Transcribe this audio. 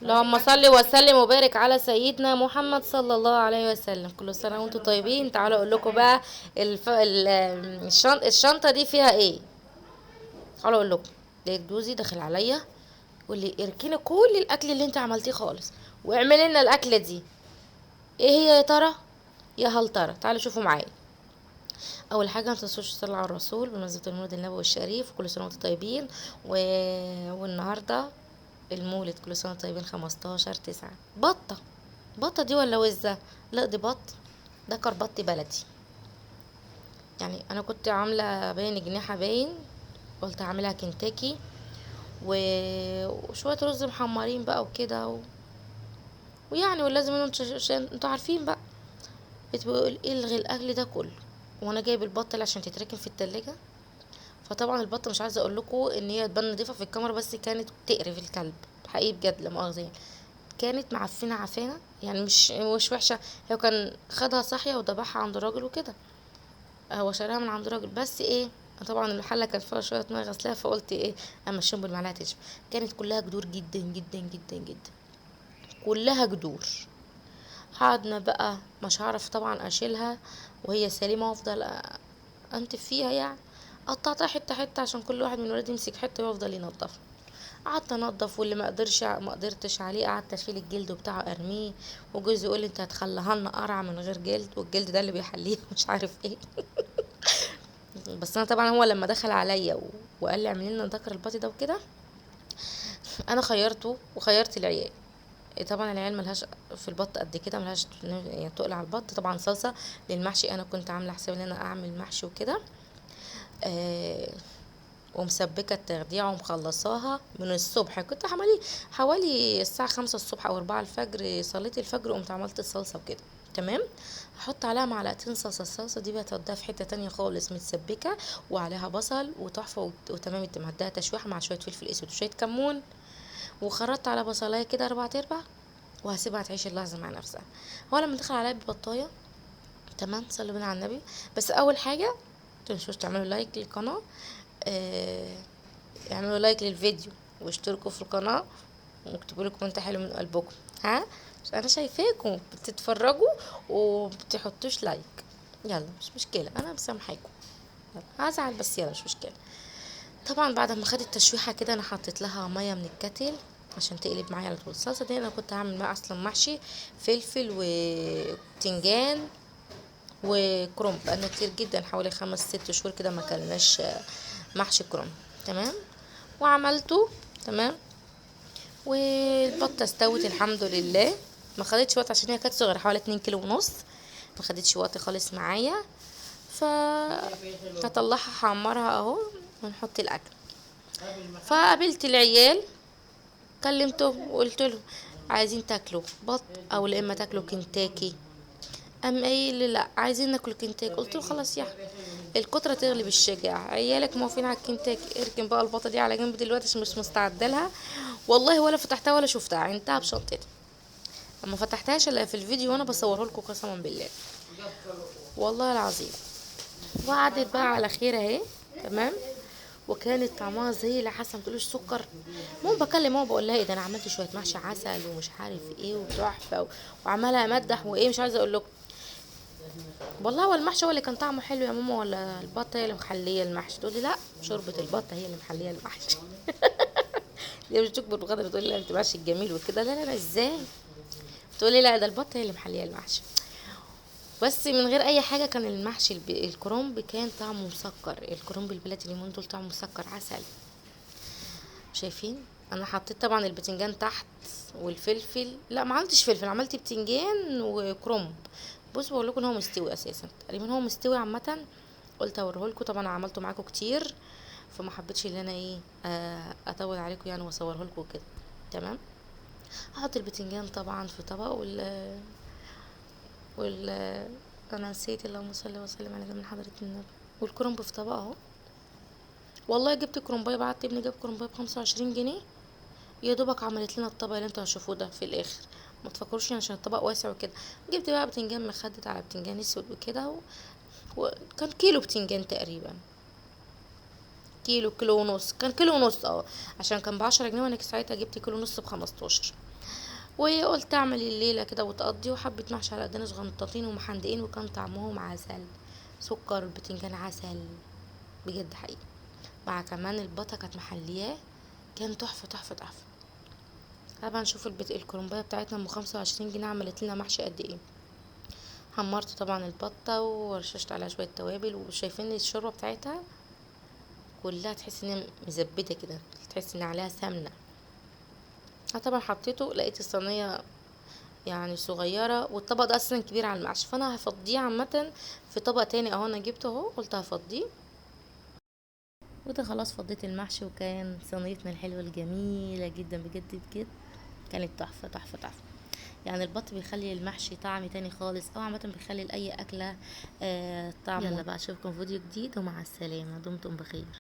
اللهم صل وسلم وبارك على سيدنا محمد صلى الله عليه وسلم. كل سنة وانتم طيبين. تعالوا اقول لكم بقى الشنطة دي فيها ايه. تعالوا اقول لكم. لقيت جوزي داخل عليا يقول لي اركني كل الاكل اللي انت عملتيه خالص واعملي لنا الاكله دي. ايه هي يا ترى؟ يا هل ترى؟ تعالوا شوفوا معايا. اول حاجه ما تنسوش تصلوا على الرسول بمناسبه المولد النبوي الشريف. كل سنه وانتم طيبين والنهارده المولد. كل سنه وانتم طيبين. 15/9. بطه. بطه دي ولا وزه؟ لا دي بط. ده كربط بلدي. يعني انا كنت عامله باين جناحه باين. قلت اعملها كنتاكي وشويه رز محمرين بقى وكده ويعني ولازم عشان انتوا عارفين بقى. بتقول الغي الاكل ده كله وانا جايب البطه عشان تتركن في التلاجة. فطبعا البطه مش عايزه اقول لكم ان هي تبان نضيفه في الكاميرا بس كانت تقرف الكلب. حقيقي بجد لا مؤاخذه يعني. كانت معفنه عفانه يعني مش وحشه. هو كان خدها صاحيه وذبحها عند الراجل وكده. هو شراها من عند الراجل بس ايه. طبعا المحله كان فيها شويه ميه غسلاها فقلت ايه امشيهم بالمعلقه تشرب. كانت كلها جدور جدا جدا جدا جدا. كلها جدور. قعدنا بقى مش هعرف طبعا اشيلها وهي سليمه وافضل انتف فيها يعني. قطعتها حته حته عشان كل واحد من الولاد يمسك حته ويفضل ينضف. قعدت انضف واللي ما قدرتش عليه قعدت اشيل الجلد بتاعه ارميه. وجوزي يقول لي انت هتخليها لنا قرعه من غير جلد والجلد ده اللي بيحليه مش عارف ايه. بس انا طبعا هو لما دخل عليا وقال لي اعملي لنا ذكر الباطي ده وكده انا خيرته وخيرت العيال. طبعا العيال ملهاش في البط قد كده ملهاش يعني تقل على البط. طبعا صلصه للمحشي انا كنت عامله حساب ان انا اعمل محشي وكده. آه ومسبكه التغذيه ومخلصاها من الصبح. كنت حوالي الساعه 5 الصبح او 4 الفجر صليت الفجر وقمت عملت الصلصه وكده. تمام. هحط عليها معلقتين صلصه. الصلصه دي بقى توديها في حته تانية خالص متسبكه وعليها بصل وتحفه وتمام. انت مهديها تشويحه مع شويه فلفل اسود وشويه كمون. وخرطت على بصلايه كده 4/4 وهسيبها تعيش اللحظه مع نفسها. هو لما دخل عليا ببطايه. تمام. صلوا بينا على النبي. بس اول حاجه متنسوش تعملوا لايك للقناه. آه اعملوا لايك للفيديو واشتركوا في القناه واكتبوا لي كومنت حلو من قلبكم. ها عشان انا شايفاكم بتتفرجوا وبتحطوش لايك. يلا مش مشكله انا مسامحاكم. هزعل بس يلا مش مشكله. طبعا بعد ما خدت التشويحه كده انا حطيت لها ميه من الكتل عشان تقلب معايا على طول. الصلصه دي انا كنت هعمل معاها اصلا محشي فلفل وبتنجان وكرنب. بقالنا كتير جدا حوالي 5 6 شهور كده ما كلناش محشي كرنب. تمام. وعملته. تمام. والبطه استوت الحمد لله. ما خدتش وقت عشان هي كانت صغيره حوالي 2 كيلو ونص. ما خدتش وقت خالص معايا. ف هطلعها احمرها اهو ونحط الاكل. فقابلت العيال كلمته وقلت له عايزين تاكلوا بط او لا اما تاكلوا كنتاكي. قام قايل لي لا عايزين ناكل كنتاكي. قلت له خلاص يا الكترة تغلب الشجاعة. عيالك موافقين على الكنتاكي اركن بقى البطة دي على جنب دلوقتي عشان مش مستعده لها. والله ولا فتحتها ولا شفتها عينتها بشنطتي. اما فتحتهاش الا في الفيديو وانا بصوره لكم قسما بالله. والله العظيم. وقعدت بقى على خير اهي. تمام. وكانت طعمها زي العسل متقولوش سكر. ماما بكلم ماما بقول لها ايه ده انا عملت شويه محشي عسل ومش عارف ايه وتحفه وعمالها امدح وايه مش عايزه اقول لكم. والله هو المحشي هو اللي كان طعمه حلو يا ماما ولا البطه هي اللي محليه المحشي؟ تقولي لا شوربه البطه هي اللي محليه المحشي. هي مش تكبر بغدر تقولي لا انت محشي الجميل وكده. لا لا لا ازاي. تقولي لا ده البطه هي اللي محليه المحشي. بس من غير اي حاجه كان المحشي الكرنب كان طعمه مسكر. الكرنب البلدي اليومين دول طعمه مسكر عسل. شايفين. انا حطيت طبعا البتنجان تحت والفلفل. لا ما عملتش فلفل عملت بتنجان وكرنب. بص بقول لكم ان هو مستوي اساسا تقريبا هو مستوي عامه. قلت اوريه لكم. طبعا عملته معاكم كتير فما حبيتش ان انا ايه اطول عليكم يعني واصوره لكم كده. تمام. هحط البتنجان طبعا في طبق وال انا نسيت. اللهم صل وسلم على من حضرة النبي. والكرنب في طبق اهو. والله جبت كرنبايه. بعت ابني جاب كرنبايه ب25 جنيه. يا دوبك عملت لنا الطبق اللي انتوا هتشوفوه ده في الاخر. ما تفكروش يعني عشان الطبق واسع وكده. جبت بقى بتنجان مخدت على بتنجان اسود وكده وكان كيلو بتنجان تقريبا. كيلو ونص. كان كيلو ونص عشان كان ب10 جنيه وانا ساعتها جبت كيلو ونص ب15. وقلت اعمل الليله كده وتقضي، وحبه محشي على قدنا صغنطاطين ومحندقين، وكان طعمهم عسل. سكر بتنجان عسل، بجد حقيقي. مع كمان البطه كانت محلياه، كان تحفه تحفه تحفه. طبعا نشوف الكرنبايه بتاعتنا ام 25 جنيه عملت لنا محشي قد ايه. حمرت طبعا البطه ورششت عليها شويه توابل، وشايفين الشوربه بتاعتها كلها تحس ان هي مزبده كده، تحس ان عليها سمنه. انا طبعا حطيته، لقيت الصينيه يعني صغيرة، والطبق ده اصلا كبير على المحشي، فانا هفضيه عامة في طبق تاني اهو. انا جبته اهو، قلت هفضيه. وده خلاص فضيت المحشي، وكان صينيتنا الحلوة الجميلة جدا بجد بجد. كانت تحفة تحفة تحفة. يعني البط بيخلي المحشي طعم تاني خالص، او عامة بيخلي لأي أكلة طعم. يلا بقى اشوفكم فيديو جديد، ومع السلامة، دمتم بخير.